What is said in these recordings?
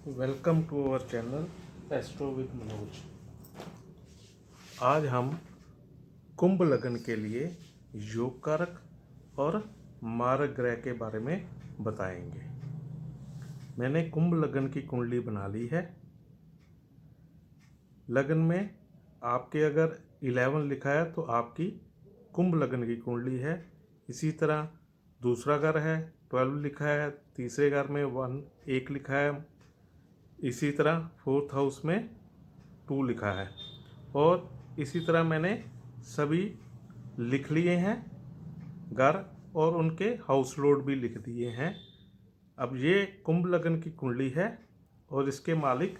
Welcome to our channel astro with Manoj. आज हम कुंभ लगन के लिए योग कारक और मारक ग्रह के बारे में बताएंगे। मैंने कुंभ लगन की कुंडली बना ली है। लगन में आपके अगर 11 लिखा है तो आपकी कुंभ लगन की कुंडली है। इसी तरह दूसरा घर है 12 लिखा है, तीसरे घर में 1 लिखा है, इसी तरह फोर्थ हाउस में 2 लिखा है और इसी तरह मैंने सभी लिख लिए हैं घर और उनके हाउस लोड भी लिख दिए हैं। अब ये कुंभ लगन की कुंडली है और इसके मालिक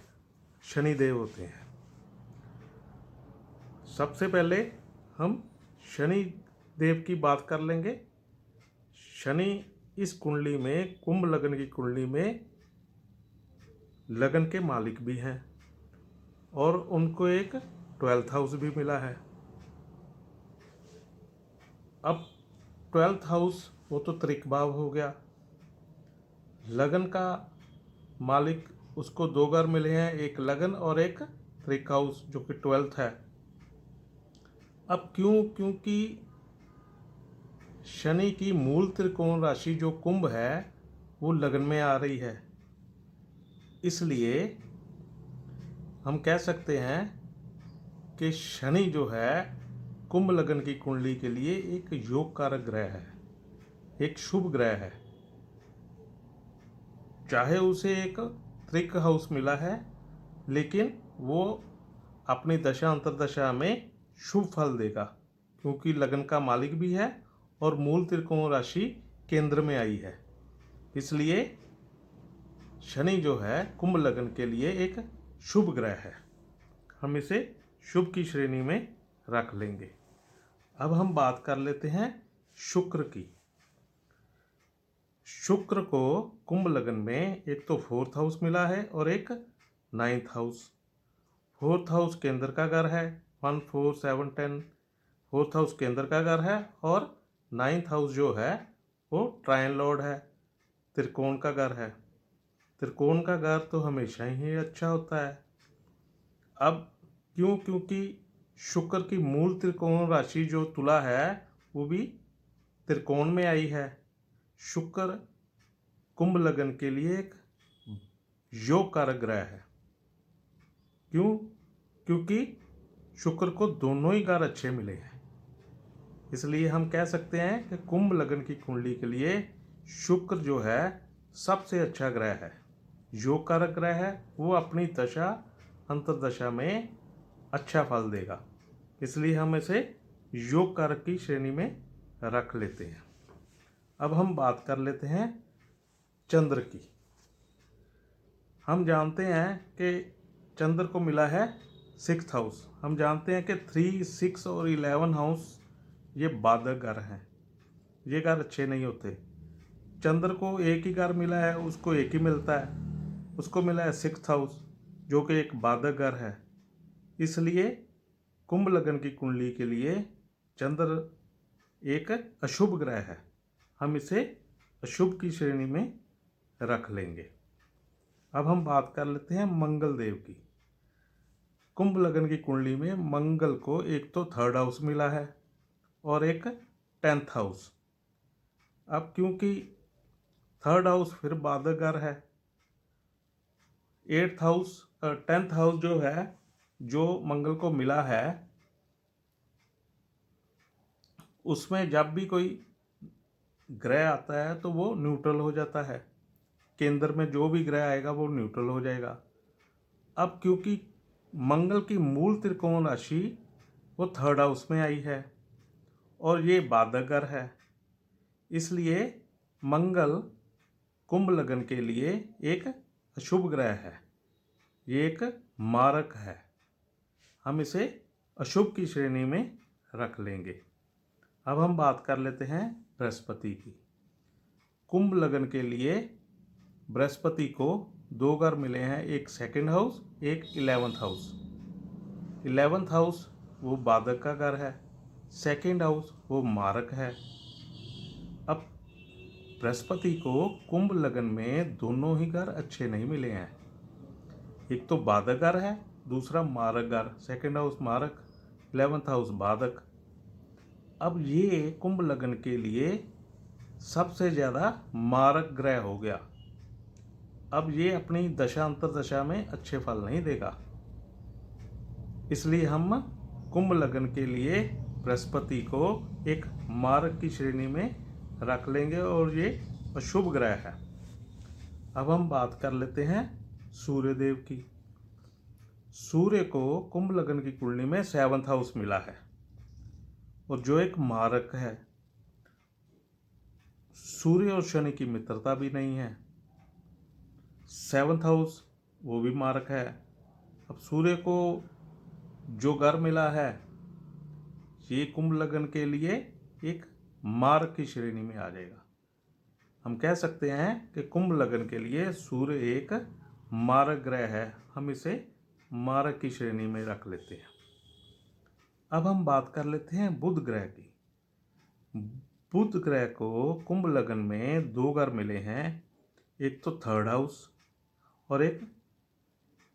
शनिदेव होते हैं। सबसे पहले हम शनि देव की बात कर लेंगे। शनि इस कुंडली में, कुंभ लगन की कुंडली में लगन के मालिक भी हैं और उनको एक 12th हाउस भी मिला है। अब 12th हाउस वो तो त्रिक भाव हो गया। लगन का मालिक उसको 2 घर मिले हैं, एक लगन और एक त्रिक हाउस जो कि 12th है। अब क्योंकि शनि की मूल त्रिकोण राशि जो कुंभ है वो लगन में आ रही है, इसलिए हम कह सकते हैं कि शनि जो है कुंभ लगन की कुंडली के लिए एक योग कारक ग्रह है, एक शुभ ग्रह है। चाहे उसे एक त्रिक हाउस मिला है लेकिन वो अपनी दशा अंतरदशा में शुभ फल देगा क्योंकि लगन का मालिक भी है और मूल त्रिकोण राशि केंद्र में आई है। इसलिए शनि जो है कुंभ लगन के लिए एक शुभ ग्रह है। हम इसे शुभ की श्रेणी में रख लेंगे। अब हम बात कर लेते हैं शुक्र की। शुक्र को कुंभ लगन में एक तो 4th हाउस मिला है और एक 9th हाउस। 4th हाउस केंद्र का घर है, 1 4 7 10 4th हाउस केंद्र का घर है और 9th हाउस जो है वो ट्रायन लॉर्ड है, त्रिकोण का घर है। त्रिकोण का घर तो हमेशा ही अच्छा होता है। अब क्योंकि शुक्र की मूल त्रिकोण राशि जो तुला है वो भी त्रिकोण में आई है। शुक्र कुंभ लगन के लिए एक योग कारक ग्रह है। क्योंकि शुक्र को दोनों ही घर अच्छे मिले हैं, इसलिए हम कह सकते हैं कि कुंभ लगन की कुंडली के लिए शुक्र जो है सबसे अच्छा ग्रह है, योग कारक ग्रह है। वो अपनी दशा अंतरदशा में अच्छा फल देगा, इसलिए हम इसे योग कारक की श्रेणी में रख लेते हैं। अब हम बात कर लेते हैं चंद्र की। हम जानते हैं कि चंद्र को मिला है 6th हाउस। हम जानते हैं कि 3 6 और 11 हाउस ये बाधक घर हैं, ये घर अच्छे नहीं होते। चंद्र को एक ही घर मिला है, उसको एक ही मिलता है, उसको मिला है 6th हाउस जो कि एक बाधक घर है। इसलिए कुंभ लगन की कुंडली के लिए चंद्र एक अशुभ ग्रह है, हम इसे अशुभ की श्रेणी में रख लेंगे। अब हम बात कर लेते हैं मंगल देव की। कुंभ लगन की कुंडली में मंगल को एक तो 3rd हाउस मिला है और एक 10th हाउस। अब क्योंकि 3rd हाउस फिर बाधक घर है, 8th हाउस 10th हाउस जो है जो मंगल को मिला है उसमें जब भी कोई ग्रह आता है तो वो न्यूट्रल हो जाता है। केंद्र में जो भी ग्रह आएगा वो न्यूट्रल हो जाएगा। अब क्योंकि मंगल की मूल त्रिकोण राशि वो 3rd हाउस में आई है और ये बाधक घर है, इसलिए मंगल कुंभ लगन के लिए एक अशुभ ग्रह है, ये एक मारक है, हम इसे अशुभ की श्रेणी में रख लेंगे। अब हम बात कर लेते हैं बृहस्पति की। कुंभ लगन के लिए बृहस्पति को 2 घर मिले हैं, एक 2nd हाउस एक 11th हाउस। 11th हाउस वो बाधक का घर है, 2nd हाउस वो मारक है। अब बृहस्पति को कुंभ लगन में दोनों ही घर अच्छे नहीं मिले हैं, एक तो बाधक घर है, दूसरा मारक घर, सेकंड हाउस मारक, 11th हाउस बाधक। अब ये कुंभ लग्न के लिए सबसे ज़्यादा मारक ग्रह हो गया। अब ये अपनी दशा अंतरदशा में अच्छे फल नहीं देगा, इसलिए हम कुंभ लग्न के लिए बृहस्पति को एक मारक की श्रेणी में रख लेंगे और ये अशुभ ग्रह है। अब हम बात कर लेते हैं सूर्य देव की। सूर्य को कुंभ लग्न की कुंडली में 7th हाउस मिला है और जो एक मारक है। सूर्य और शनि की मित्रता भी नहीं है। 7th हाउस वो भी मारक है। अब सूर्य को जो घर मिला है ये कुंभ लग्न के लिए एक मारक की श्रेणी में आ जाएगा। हम कह सकते हैं कि कुंभ लग्न के लिए सूर्य एक मारक ग्रह है, हम इसे मारक की श्रेणी में रख लेते हैं। अब हम बात कर लेते हैं बुध ग्रह की। बुध ग्रह को कुंभ लग्न में 2 घर मिले हैं, एक तो 3rd हाउस और एक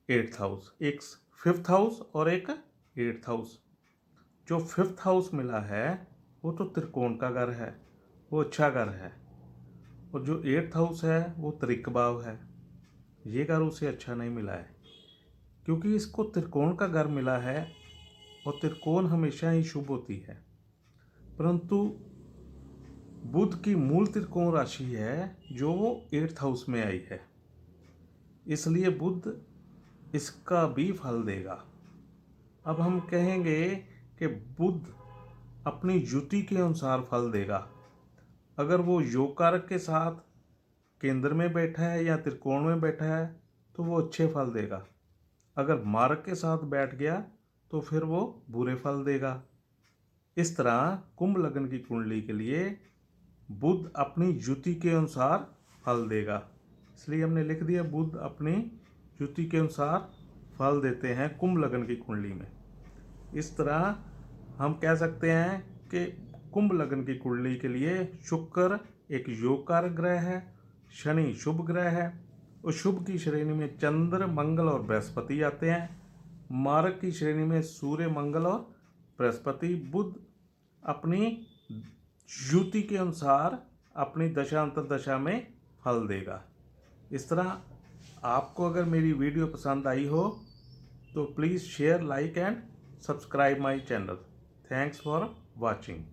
8th हाउस, एक 5th हाउस और एक 8th हाउस। जो 5th हाउस मिला है वो तो त्रिकोण का घर है, वो अच्छा घर है, और जो 8th हाउस है वो त्रिक भाव है। ये घर उसे अच्छा नहीं मिला है, क्योंकि इसको त्रिकोण का घर मिला है और त्रिकोण हमेशा ही शुभ होती है, परंतु बुध की मूल त्रिकोण राशि है जो वो 8th हाउस में आई है, इसलिए बुध इसका भी फल देगा। अब हम कहेंगे कि बुध अपनी युति के अनुसार फल देगा। अगर वो योग कारक के साथ केंद्र में बैठा है या त्रिकोण में बैठा है तो वो अच्छे फल देगा। अगर मारक के साथ बैठ गया तो फिर वो बुरे फल देगा। इस तरह कुंभ लग्न की कुंडली के लिए बुध अपनी युति के अनुसार फल देगा, इसलिए हमने लिख दिया बुध अपनी युति के अनुसार फल देते हैं कुंभ लग्न की कुंडली में। इस तरह हम कह सकते हैं कि कुंभ लग्न की कुंडली के लिए शुक्र एक योग कारक ग्रह है, शनि शुभ ग्रह है, और शुभ की श्रेणी में चंद्र, मंगल और बृहस्पति आते हैं। मारक की श्रेणी में सूर्य, मंगल और बृहस्पति। बुध अपनी युति के अनुसार अपनी दशा अंतरदशा में फल देगा। इस तरह आपको अगर मेरी वीडियो पसंद आई हो तो please share, like and subscribe my channel. Thanks for watching.